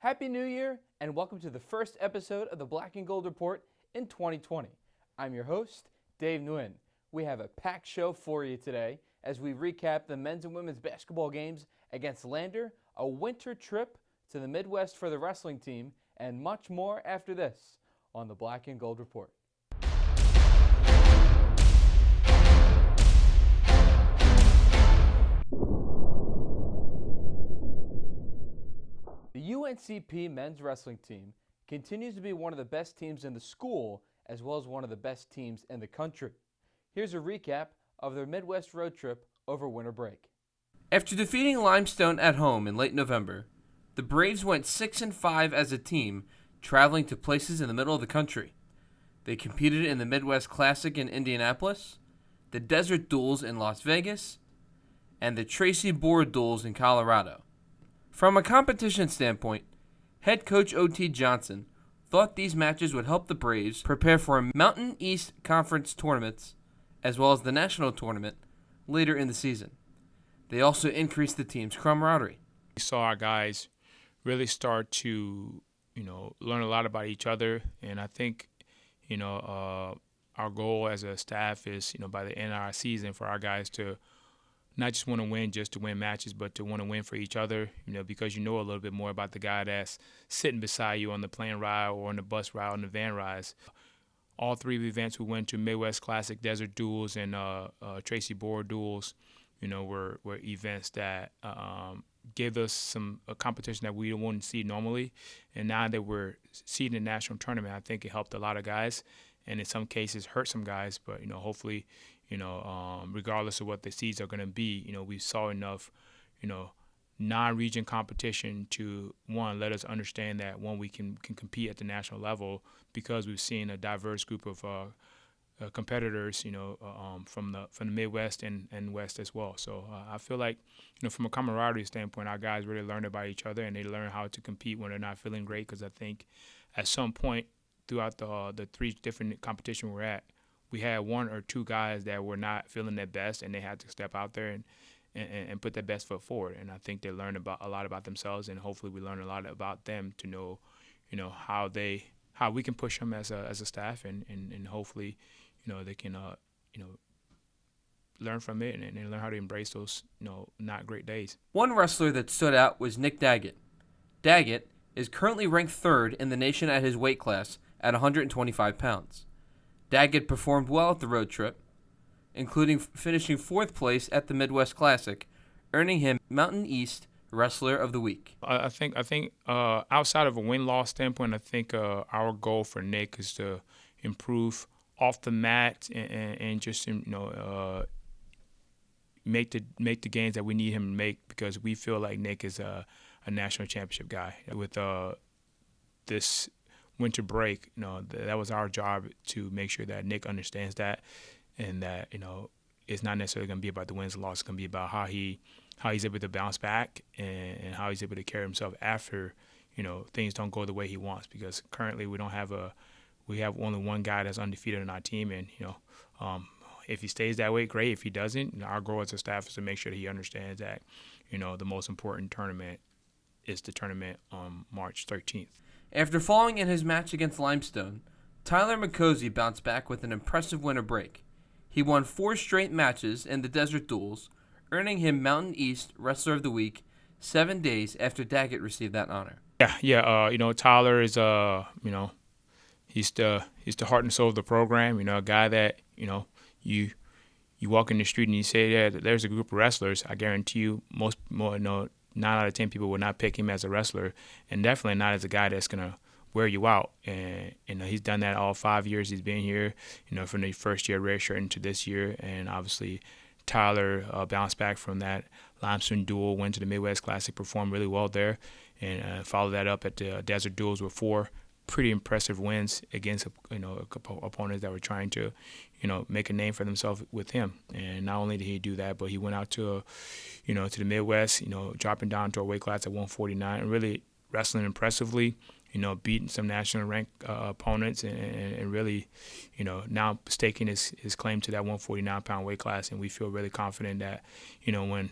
Happy New Year, and welcome to the first episode of the Black and Gold Report in 2020. I'm your host, Dave Nguyen. We have a packed show for you today as we recap the men's and women's basketball games against Lander, a winter trip to the Midwest for the wrestling team, and much more after this on the Black and Gold Report. The UNCP men's wrestling team continues to be one of the best teams in the school as well as one of the best teams in the country. Here's a recap of their Midwest road trip over winter break. After defeating Limestone at home in late November, the Braves went 6-5 as a team, traveling to places in the middle of the country. They competed in the Midwest Classic in Indianapolis, the Desert Duels in Las Vegas, and the Tracy Board Duels in Colorado. From a competition standpoint, head coach O.T. Johnson thought these matches would help the Braves prepare for Mountain East Conference tournaments as well as the national tournament later in the season. They also increased the team's camaraderie. We saw our guys really start to, learn a lot about each other, and I think, our goal as a staff is, by the end of our season for our guys to not just want to win just to win matches, but to want to win for each other, because you know a little bit more about the guy that's sitting beside you on the plane ride or on the bus ride, on the van rides. All three of the events we went to, Midwest Classic, Desert Duels, and Tracy Board Duels, were events that gave us a competition that we wouldn't see normally. And now that we're seeding the national tournament, I think it helped a lot of guys, and in some cases hurt some guys, but, hopefully, regardless of what the seeds are going to be, we saw enough, non-region competition to, one, let us understand that, one, we can compete at the national level because we've seen a diverse group of competitors, from the Midwest and West as well. So I feel like, from a camaraderie standpoint, our guys really learned about each other and they learn how to compete when they're not feeling great, because I think at some point throughout the three different competitions we're at, we had one or two guys that were not feeling their best, and they had to step out there and put their best foot forward. And I think they learned a lot about themselves, and hopefully we learn a lot about them to know, how we can push them as a staff, and hopefully, they can, learn from it and learn how to embrace those, not great days. One wrestler that stood out was Nick Daggett. Daggett is currently ranked third in the nation at his weight class at 125 pounds. Daggett performed well at the road trip, including finishing fourth place at the Midwest Classic, earning him Mountain East Wrestler of the Week. I think outside of a win-loss standpoint, I think our goal for Nick is to improve off the mat and just make the gains that we need him to make, because we feel like Nick is a national championship guy. With this winter break, that was our job to make sure that Nick understands that, and that it's not necessarily going to be about the wins and losses. It's going to be about how he's able to bounce back and how he's able to carry himself after things don't go the way he wants. Because currently we have only one guy that's undefeated on our team, and if he stays that way, great. If he doesn't, our goal as a staff is to make sure that he understands that the most important tournament is the tournament on March 13th. After falling in his match against Limestone, Tyler McCosey bounced back with an impressive winter break. He won 4 straight matches in the Desert Duels, earning him Mountain East Wrestler of the Week 7 days after Daggett received that honor. Yeah. Tyler is he's the heart and soul of the program. A guy that you walk in the street and you say, yeah, there's a group of wrestlers. I guarantee you, 9 out of 10 people would not pick him as a wrestler, and definitely not as a guy that's gonna wear you out. And he's done that all 5 years he's been here. From the first year redshirt into this year, and obviously Tyler bounced back from that Limestone duel, went to the Midwest Classic, performed really well there, and followed that up at the Desert Duels with 4 pretty impressive wins against a couple opponents that were trying to make a name for themselves with him. And not only did he do that, but he went out to to the Midwest, dropping down to a weight class at 149 and really wrestling impressively, beating some national ranked opponents and really now staking his claim to that 149 pound weight class. And we feel really confident that when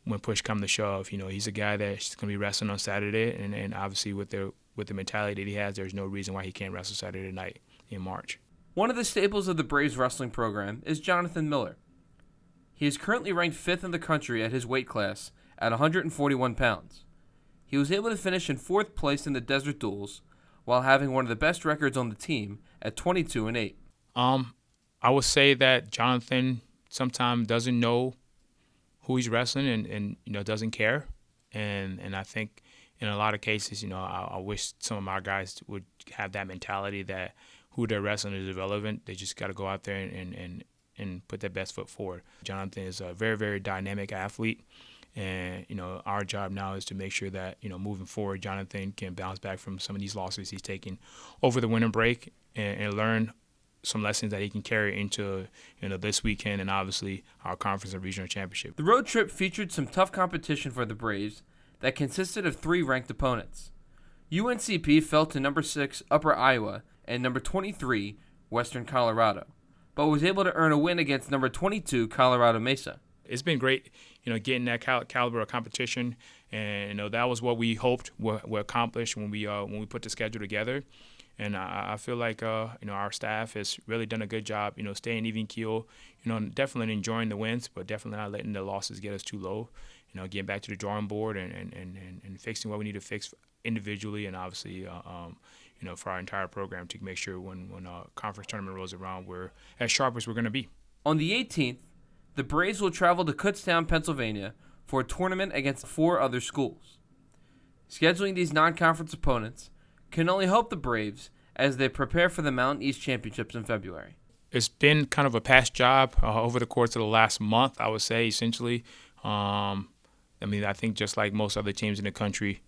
when push come to shove. He's a guy that's going to be wrestling on Saturday, and obviously with the mentality that he has, there's no reason why he can't wrestle Saturday night in March. One of the staples of the Braves wrestling program is Jonathan Miller. He is currently ranked 5th in the country at his weight class at 141 pounds. He was able to finish in 4th place in the Desert Duels while having one of the best records on the team at 22-8. I would say that Jonathan sometimes doesn't know who he's wrestling and doesn't care. And I think in a lot of cases, I wish some of my guys would have that mentality that who they're wrestling is irrelevant. They just got to go out there and put their best foot forward. Jonathan is a very, very dynamic athlete. And, our job now is to make sure that, moving forward, Jonathan can bounce back from some of these losses he's taken over the winter break and learn some lessons that he can carry into, this weekend and obviously our conference and regional championship. The road trip featured some tough competition for the Braves that consisted of 3 ranked opponents. UNCP fell to number 6 Upper Iowa and number 23 Western Colorado, but was able to earn a win against number 22 Colorado Mesa. It's been great, getting that caliber of competition, and that was what we hoped we accomplished when we put the schedule together. And I feel like our staff has really done a good job, staying even keel, definitely enjoying the wins, but definitely not letting the losses get us too low. Getting back to the drawing board and fixing what we need to fix individually, and obviously for our entire program to make sure when a conference tournament rolls around, we're as sharp as we're going to be. On the 18th, the Braves will travel to Kutztown, Pennsylvania for a tournament against 4 other schools. Scheduling these non-conference opponents can only help the Braves as they prepare for the Mountain East Championships in February. It's been kind of a past job over the course of the last month, I would say, essentially. I think just like most other teams in the country,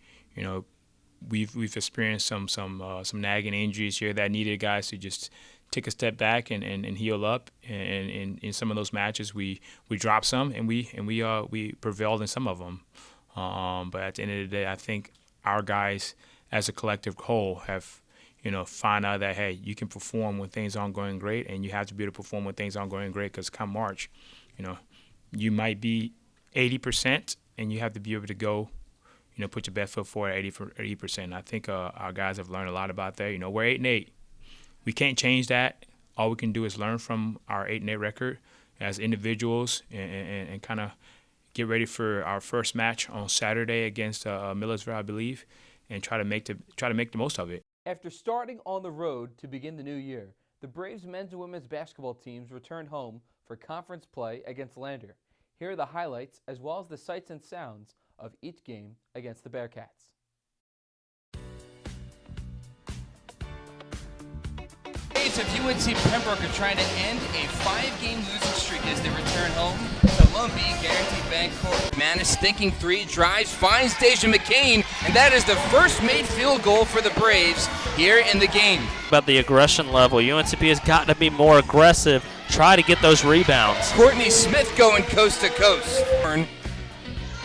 we've experienced some nagging injuries here that needed guys to just take a step back and heal up. And in some of those matches, we dropped some and we prevailed in some of them. But at the end of the day, I think our guys as a collective whole have find out that, hey, you can perform when things aren't going great, and you have to be able to perform when things aren't going great, because come March, you might be 80%, and you have to be able to go, put your best foot forward at 80%. I think our guys have learned a lot about that. We're 8-8. We can't change that. All we can do is learn from our 8-8 record as individuals and kind of get ready for our first match on Saturday against Millersville, I believe, and try to make the most of it. After starting on the road to begin the new year, the Braves men's and women's basketball teams returned home for conference play against Lander. Here are the highlights as well as the sights and sounds of each game against the Bearcats. Braves of UNC Pembroke are trying to end a 5-game losing streak as they return home to Lumbee Guaranteed Bank Court. Manis thinking 3, drives, finds Deja McCain, and that is the first made field goal for the Braves here in the game. About the aggression level, UNCP has got to be more aggressive, try to get those rebounds. Courtney Smith going coast to coast.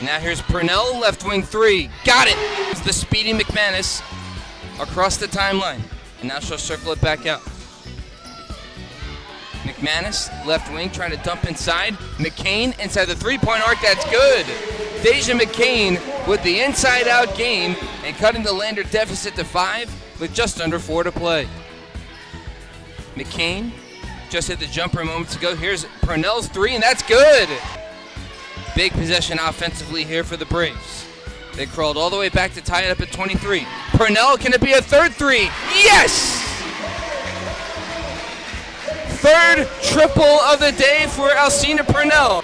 Now here's Purnell, left wing 3, got it! It's the speedy McManus across the timeline, and now she'll circle it back out. McManus, left wing, trying to dump inside. McCain inside the three-point arc, that's good. Deja McCain with the inside-out game and cutting the Lander deficit to 5 with just under 4 to play. McCain just hit the jumper moments ago. Here's Purnell's 3, and that's good. Big possession offensively here for the Braves. They crawled all the way back to tie it up at 23. Purnell, can it be a third 3? Yes! Third triple of the day for Alcina Purnell.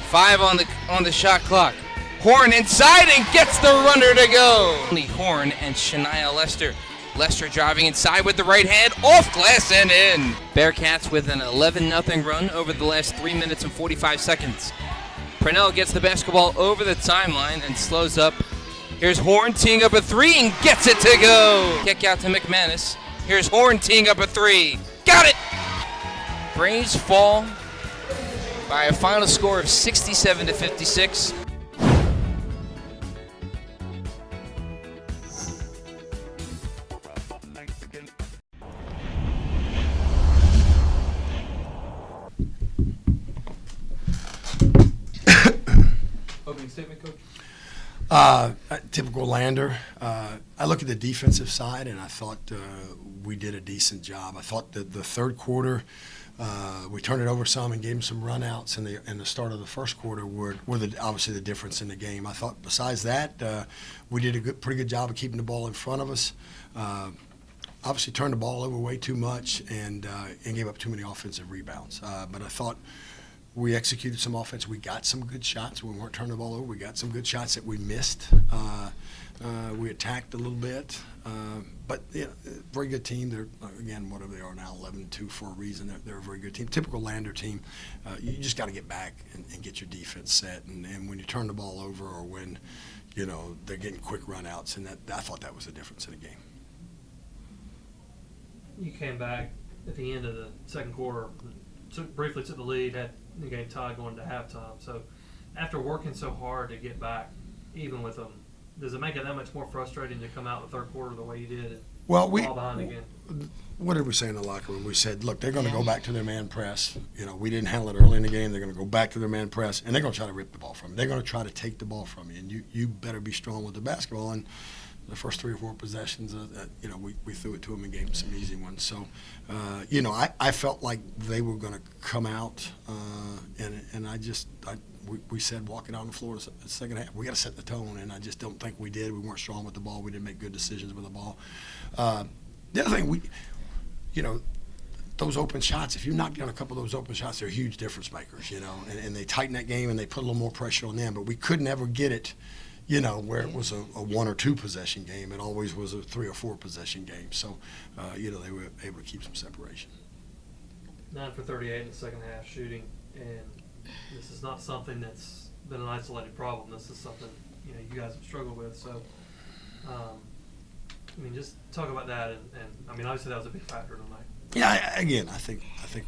5 on the shot clock. Horn inside and gets the runner to go. Only Horn and Shania Lester. Lester driving inside with the right hand, off glass and in. Bearcats with an 11-0 run over the last 3 minutes and 45 seconds. Purnell gets the basketball over the timeline and slows up. Here's Horn teeing up a 3 and gets it to go. Kick out to McManus. Here's Horn teeing up a 3. Got it! Braves fall by a final score of 67-56. statement, Coach? Typical Lander. I look at the defensive side, and I thought we did a decent job. I thought that the third quarter, we turned it over some and gave them some runouts, and the start of the first quarter were obviously the difference in the game. I thought besides that, we did a pretty good job of keeping the ball in front of us. Obviously turned the ball over way too much and gave up too many offensive rebounds. But I thought we executed some offense. We got some good shots. We weren't turning the ball over. We got some good shots that we missed. We attacked a little bit. But, yeah, very good team. They're, again, whatever they are now, 11-2 for a reason. They're a very good team. Typical Lander team. You just got to get back and get your defense set. And when you turn the ball over or when, they're getting quick runouts, and I thought that was the difference in the game. You came back at the end of the second quarter, briefly took the lead, had the game tied going to halftime. So after working so hard to get back even with them, does it make it that much more frustrating to come out in the third quarter the way you did and fall behind again? What did we say in the locker room? We said, look, they're going to go back to their man press. We didn't handle it early in the game. They're going to go back to their man press, and they're going to try to rip the ball from you. They're going to try to take the ball from you, and you better be strong with the basketball. And the first 3 or 4 possessions, we threw it to them and gave them some easy ones. So, I felt like they were going to come out, and we said walking out on the floor the second half, we got to set the tone, and I just don't think we did. We weren't strong with the ball. We didn't make good decisions with the ball. The other thing, those open shots, if you knock down a couple of those open shots, they're huge difference makers, and they tighten that game and they put a little more pressure on them. But we could never get it, where it was a 1 or 2 possession game. It always was a 3 or 4 possession game. So, they were able to keep some separation. 9 for 38 in the second half shooting, and this is not something that's been an isolated problem. This is something, you guys have struggled with. So, just talk about that, and obviously that was a big factor tonight. Yeah, I think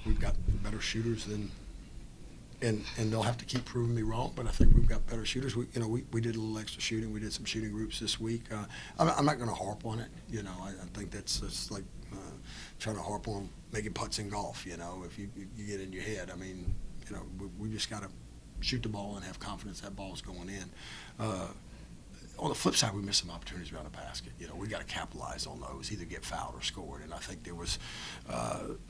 we've got better shooters than, and they'll have to keep proving me wrong, but I think we've got better shooters. We did a little extra shooting. We did some shooting groups this week. I'm not going to harp on it. I think that's like trying to harp on making putts in golf. If you get in your head, we just got to shoot the ball and have confidence that ball's going in. On the flip side, we missed some opportunities around the basket. We got to capitalize on those, either get fouled or scored. And I think there was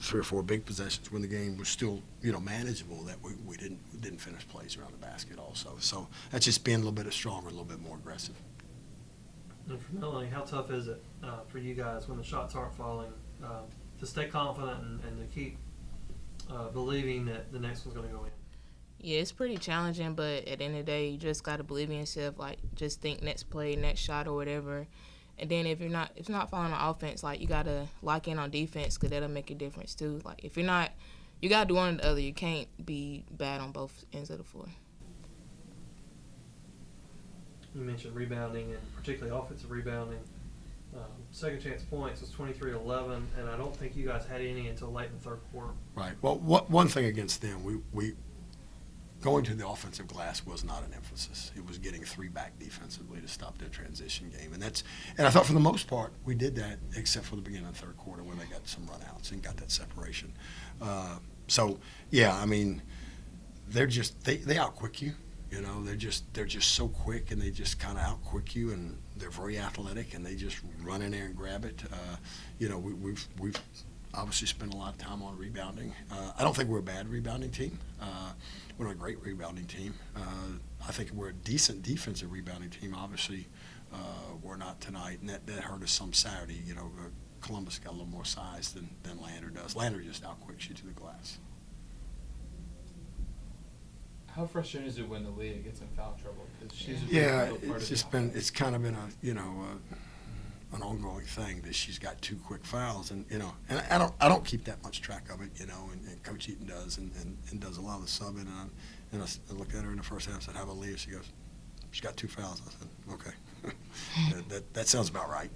3 or 4 big possessions when the game was still, manageable that we didn't finish plays around the basket also. So that's just being a little bit stronger, a little bit more aggressive. And for Melanie, how tough is it for you guys when the shots aren't falling to stay confident and to keep believing that the next one's going to go in? Yeah, it's pretty challenging, but at the end of the day, you just got to believe in yourself. Like, just think next play, next shot, or whatever. And then if it's not falling on offense, like, you got to lock in on defense because that'll make a difference too. Like, if you're not, you got to do one or the other. You can't be bad on both ends of the floor. You mentioned rebounding, and particularly offensive rebounding. Second chance points was 23-11, and I don't think you guys had any until late in the third quarter. Right. Well, one thing against them, we going to the offensive glass was not an emphasis. It was getting 3 back defensively to stop their transition game. And I thought for the most part we did that, except for the beginning of the third quarter when they got some runouts and got that separation. They're just they outquick you. They're just so quick, and they just kind of outquick you, and they're very athletic, and they just run in there and grab it. We've obviously spent a lot of time on rebounding. I don't think we're a bad rebounding team. We're not a great rebounding team. I think we're a decent defensive rebounding team. Obviously, we're not tonight, and that hurt us some Saturday. Columbus got a little more size than Lander does. Lander just outquicks you to the glass. How frustrating is it when the league gets in foul trouble? Because she's it's kind of been an ongoing thing that she's got 2 quick fouls, and I don't keep that much track of it, and Coach Eaton does, and does a lot of the subbing, and I looked at her in the first half and said, "How about Leah?" She goes, "She's got 2 fouls." I said, "Okay." that sounds about right,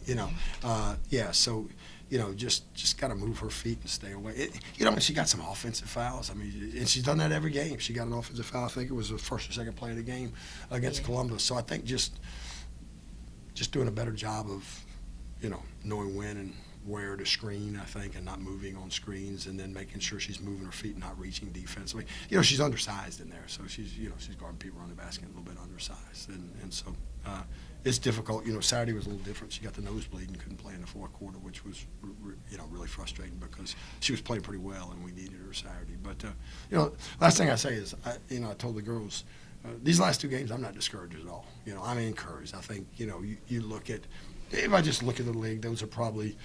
So just got to move her feet and stay away. She got some offensive fouls. And she's done that every game. She got an offensive foul. I think it was the first or second play of the game against Columbus. So I think just doing a better job of knowing when and where to screen, I think, and not moving on screens, and then making sure she's moving her feet and not reaching defensively. She's undersized in there, so she's guarding people around the basket a little bit undersized, and so it's difficult. Saturday was a little different. She got the nosebleed and couldn't play in the fourth quarter, which was really frustrating because she was playing pretty well and we needed her Saturday. But last thing I say is I told the girls these last two games I'm not discouraged at all. I'm encouraged. I think you look at, if I just look at the league, those are probably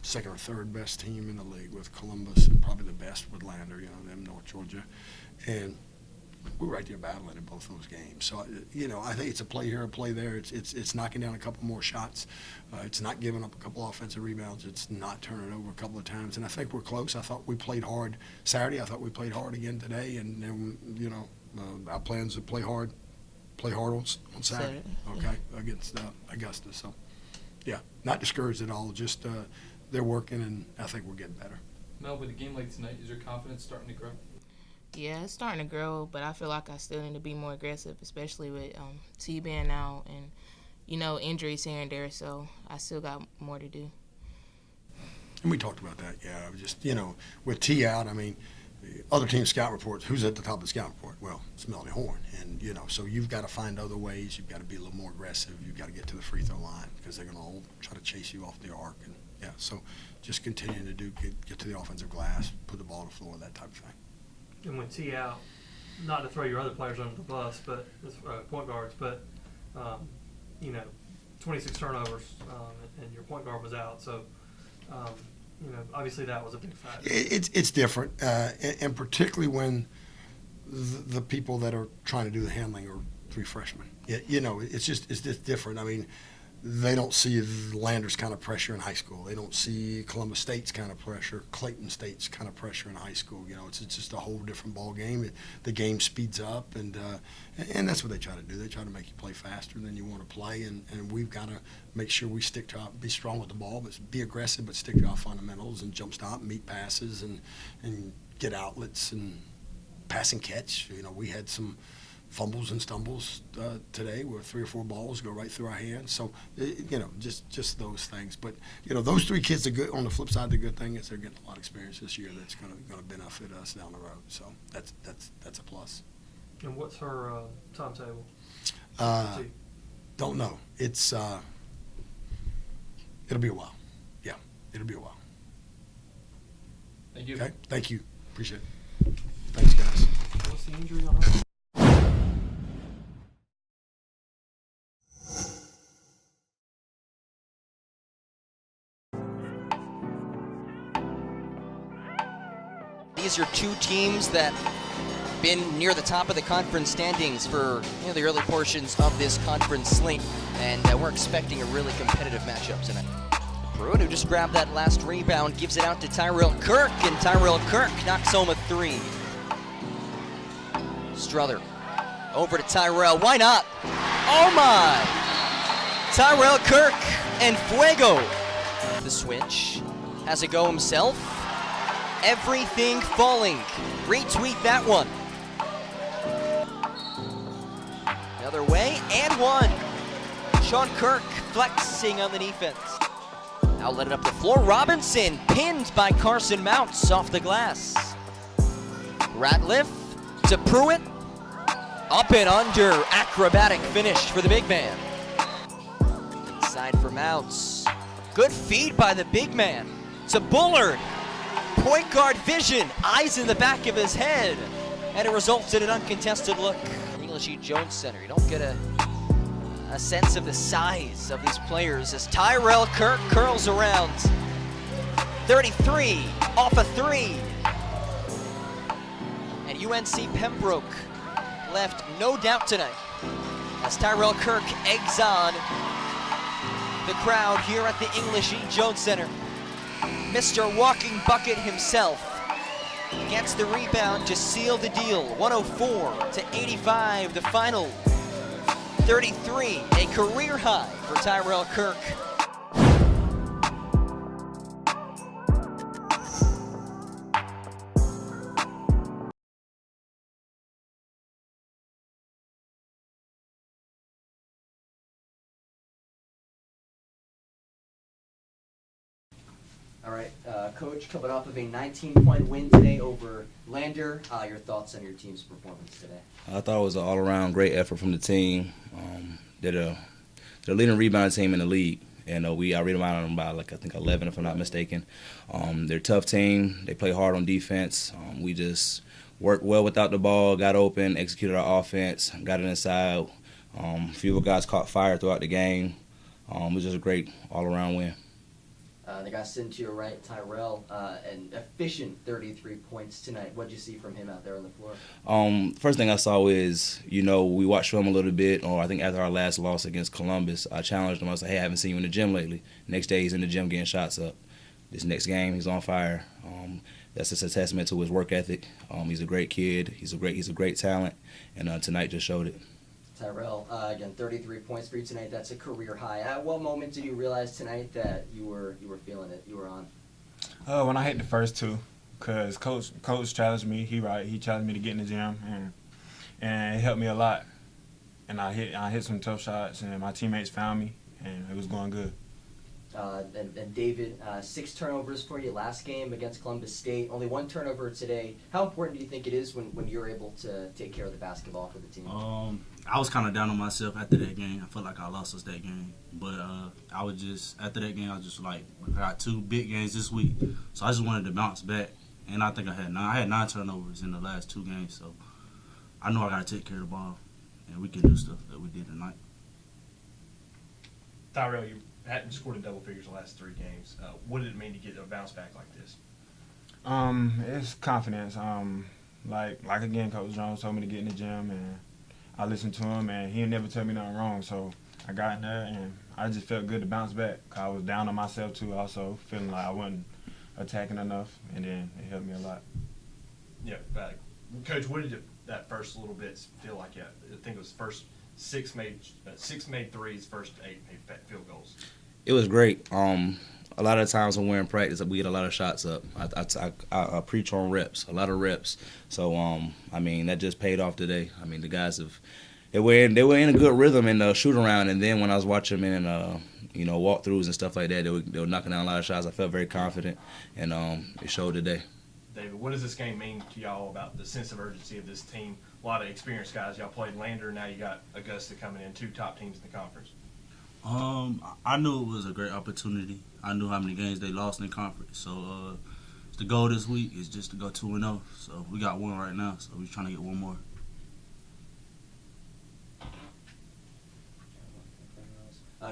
second or third best team in the league with Columbus, and probably the best with Lander, them North Georgia, and we were right there battling in both those games. So I think it's a play here, a play there. It's knocking down a couple more shots. It's not giving up a couple offensive rebounds. It's not turning over a couple of times. And I think we're close. I thought we played hard Saturday. I thought we played hard again today. And our plans to play hard on Saturday. Okay, against Augusta. So yeah, not discouraged at all. Just they're working, and I think we're getting better. Mel, with a game like tonight, is your confidence starting to grow? Yeah, it's starting to grow, but I feel like I still need to be more aggressive, especially with T being out and, injuries here and there. So I still got more to do. And we talked about that, yeah. Just, with T out, other team scout reports, who's at the top of the scout report? Well, it's Melanie Horn. And, so you've got to find other ways. You've got to be a little more aggressive. You've got to get to the free throw line because they're going to all try to chase you off the arc. And, yeah, so just continuing to get to the offensive glass, put the ball on the floor, that type of thing. And when T out, not to throw your other players under the bus, but point guards, but 26 turnovers, and your point guard was out. So, obviously that was a big factor. It's different, and particularly when the people that are trying to do the handling are three freshmen. It's just different. They don't see Landers kind of pressure in high school. They don't see Columbus State's kind of pressure, Clayton State's kind of pressure in high school. It's just a whole different ball game. The game speeds up, and that's what they try to do. They try to make you play faster than you want to play, and we've got to make sure we be strong with the ball, but be aggressive, but stick to our fundamentals and jump stop, meet passes, and get outlets and pass and catch. We had some fumbles and stumbles today where 3 or 4 balls go right through our hands. So, just those things. But, those 3 kids are good. On the flip side, the good thing is they're getting a lot of experience this year that's going to benefit us down the road. So that's a plus. And what's her timetable? Don't know. It's it'll be a while. Yeah, it'll be a while. Thank you. Okay, thank you. Appreciate it. Thanks, guys. What's the injury on her? These are 2 teams that have been near the top of the conference standings for the early portions of this conference slate, and we're expecting a really competitive matchup tonight. Pruitt, who just grabbed that last rebound, gives it out to Tyrell Kirk, and Tyrell Kirk knocks home a 3. Struther over to Tyrell. Why not? Oh my! Tyrell Kirk and Fuego. The switch. Has a go himself. Everything falling. Retweet that one. Another way, and one. Sean Kirk flexing on the defense. Outlet it up the floor. Robinson pinned by Carson Mounts off the glass. Ratliff to Pruitt. Up and under. Acrobatic finish for the big man. Inside for Mounts. Good feed by the big man. To Bullard. Point guard vision, eyes in the back of his head, and it results in an uncontested look. English E. Jones Center, you don't get a sense of the size of these players as Tyrell Kirk curls around. 33 off a 3. And UNC Pembroke left no doubt tonight as Tyrell Kirk eggs on the crowd here at the English E. Jones Center. Mr. Walking Bucket himself gets the rebound to seal the deal. 104-85, the final. 33, a career high for Tyrell Kirk. All right, Coach, coming off of a 19-point win today over Lander, your thoughts on your team's performance today? I thought it was an all-around great effort from the team. They're the leading rebound team in the league, and I rebounded them by I think 11 if I'm not mistaken. They're a tough team. They play hard on defense. We just worked well without the ball, got open, executed our offense, got it inside. A few of the guys caught fire throughout the game. It was just a great all-around win. The guy sitting to your right, Tyrell, an efficient 33 points tonight. What did you see from him out there on the floor? First thing I saw is, we watched film a little bit, or I think after our last loss against Columbus, I challenged him. I said, hey, I haven't seen you in the gym lately. Next day, he's in the gym getting shots up. This next game, he's on fire. That's just a testament to his work ethic. He's a great kid. He's a great talent, and tonight just showed it. Tyrell, again, 33 points for you tonight. That's a career high. At what moment did you realize tonight that you were feeling it? You were on. When I hit the first two, cause coach challenged me. He challenged me to get in the gym, and it helped me a lot. And I hit some tough shots, and my teammates found me, and it was going good. And David, 6 turnovers for you last game against Columbus State. Only 1 turnover today. How important do you think it is when you're able to take care of the basketball for the team? I was kind of down on myself after that game. I felt like I lost us that game. But after that game, I got 2 big games this week. So I just wanted to bounce back. And I think I had 9 turnovers in the last 2 games. So I know I got to take care of the ball. And we can do stuff that we did tonight. Tyrell, you hadn't scored in double figures the last 3 games. What did it mean to get a bounce back like this? It's confidence. Again, Coach Jones told me to get in the gym, and I listened to him, and he never told me nothing wrong. So I got in there, and I just felt good to bounce back. I was down on myself too, also feeling like I wasn't attacking enough, and then it helped me a lot. Yeah, Coach, what did that first little bit feel like? Yeah, I think it was first 6 made threes, first 8 made field goals. It was great. A lot of times when we're in practice, we get a lot of shots up. I preach on reps, a lot of reps. So, that just paid off today. The guys they were in a good rhythm in the shoot around, and then when I was watching them in, walkthroughs and stuff like that, they were knocking down a lot of shots. I felt very confident, and it showed today. David, what does this game mean to y'all about the sense of urgency of this team? A lot of experienced guys. Y'all played Lander, now you got Augusta coming in, 2 top teams in the conference. I knew it was a great opportunity. I knew how many games they lost in the conference. So the goal this week is just to go 2-0. So we got 1 right now, so we're trying to get 1 more.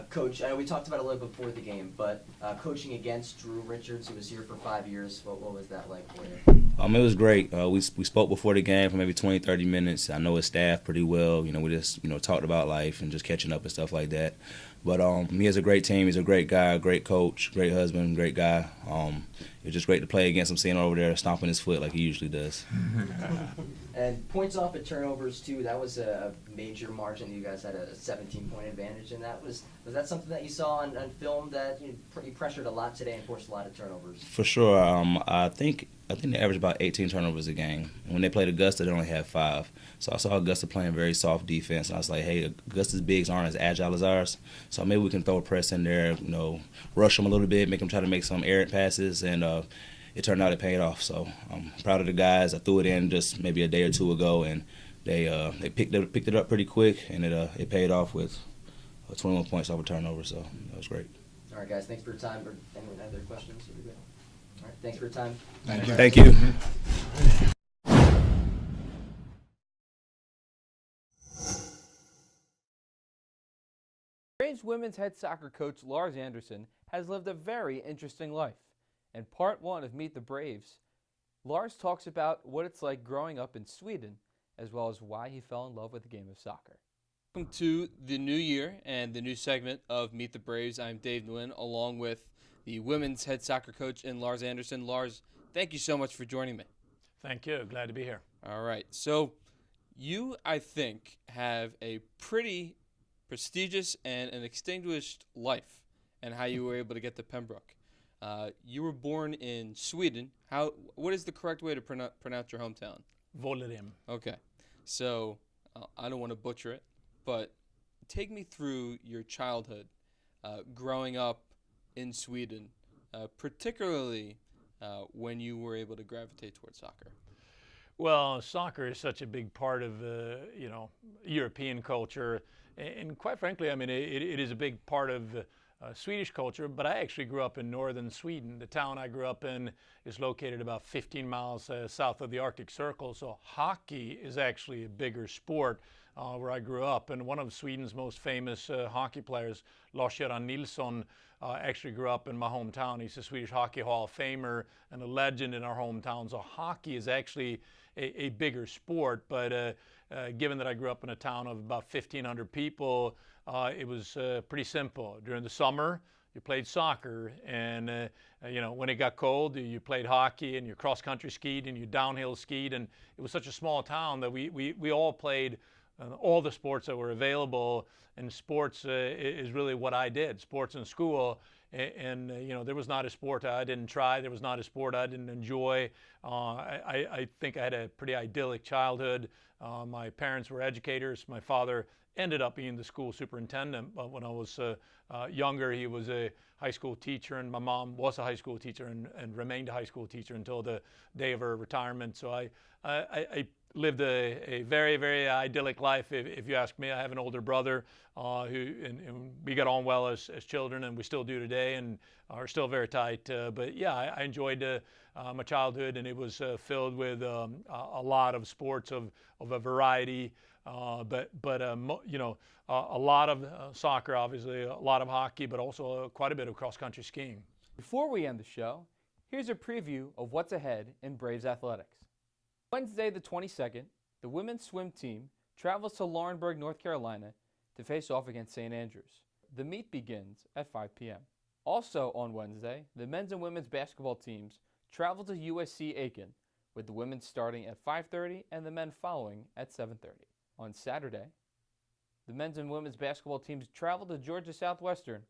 Coach, I know we talked about it a little before the game, but coaching against Drew Richards, who was here for 5 years, what was that like for you? It was great. We spoke before the game for maybe 20, 30 minutes. I know his staff pretty well. We just, talked about life and just catching up and stuff like that. But he has a great team. He's a great guy, great coach, great husband, great guy. It was just great to play against him, seeing him over there stomping his foot like he usually does. And points off at turnovers, too. That was a major margin. You guys had a 17-point advantage, and was that something that you saw on film that you pressured a lot today and forced a lot of turnovers? For sure. I think they average about 18 turnovers a game. When they played Augusta, they only had 5. So I saw Augusta playing very soft defense, and I was like, hey, Augusta's bigs aren't as agile as ours, so maybe we can throw a press in there, rush them a little bit, make them try to make some errant passes, and it turned out it paid off. So I'm proud of the guys. I threw it in just maybe a day or 2 ago, and they picked it up pretty quick, and it paid off with 21 points off a turnover. So that was great. All right, guys. Thanks for your time. Anyone have other questions? All right. Thanks for your time. Thank you. Braves women's head soccer coach Lars Anderson has lived a very interesting life. In part 1 of Meet the Braves, Lars talks about what it's like growing up in Sweden, as well as why he fell in love with the game of soccer. Welcome to the new year and the new segment of Meet the Braves. I'm Dave Nguyen, along with the women's head soccer coach and Lars Anderson. Lars, thank you so much for joining me. Thank you. Glad to be here. All right. So you, I think, have a pretty prestigious and an extinguished life and how you were able to get to Pembroke. You were born in Sweden. What is the correct way to pronounce your hometown? Vollerim. Okay. So I don't want to butcher it, but take me through your childhood, growing up in Sweden, particularly when you were able to gravitate towards soccer? Well, soccer is such a big part of European culture, and quite frankly, I mean, it is a big part of Swedish culture. But I actually grew up in northern Sweden. The town I grew up in is located about 15 miles south of the Arctic Circle. So hockey is actually a bigger sport where I grew up. And one of Sweden's most famous hockey players, Lars-Göran Nilsson, actually grew up in my hometown. He's a Swedish Hockey Hall of Famer and a legend in our hometown. So hockey is actually a bigger sport. But given that I grew up in a town of about 1,500 people, it was pretty simple. During the summer, you played soccer, and when it got cold, you played hockey, and you cross-country skied, and you downhill skied, and it was such a small town that we all played all the sports that were available, and sports is really what I did. Sports in school, and there was not a sport I didn't try. There was not a sport I didn't enjoy. I think I had a pretty idyllic childhood. My parents were educators. My father ended up being the school superintendent, but when I was younger, he was a high school teacher, and my mom was a high school teacher and remained a high school teacher until the day of her retirement. So I lived a very, very idyllic life, if you ask me. I have an older brother and we got on well as children, and we still do today, and are still very tight. But yeah, I enjoyed my childhood, and it was filled with a lot of sports of a variety. But a lot of soccer, obviously, a lot of hockey, but also quite a bit of cross-country skiing. Before we end the show, here's a preview of what's ahead in Braves athletics. Wednesday the 22nd, the women's swim team travels to Laurinburg, North Carolina to face off against St. Andrews. The meet begins at 5 p.m. Also on Wednesday, the men's and women's basketball teams travel to USC Aiken, with the women starting at 5:30 and the men following at 7:30. On Saturday, the men's and women's basketball teams travel to Georgia Southwestern,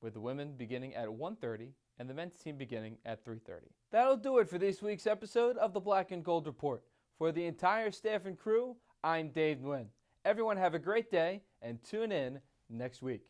with the women beginning at 1:30 and the men's team beginning at 3:30. That'll do it for this week's episode of the Black and Gold Report. For the entire staff and crew, I'm Dave Nguyen. Everyone have a great day and tune in next week.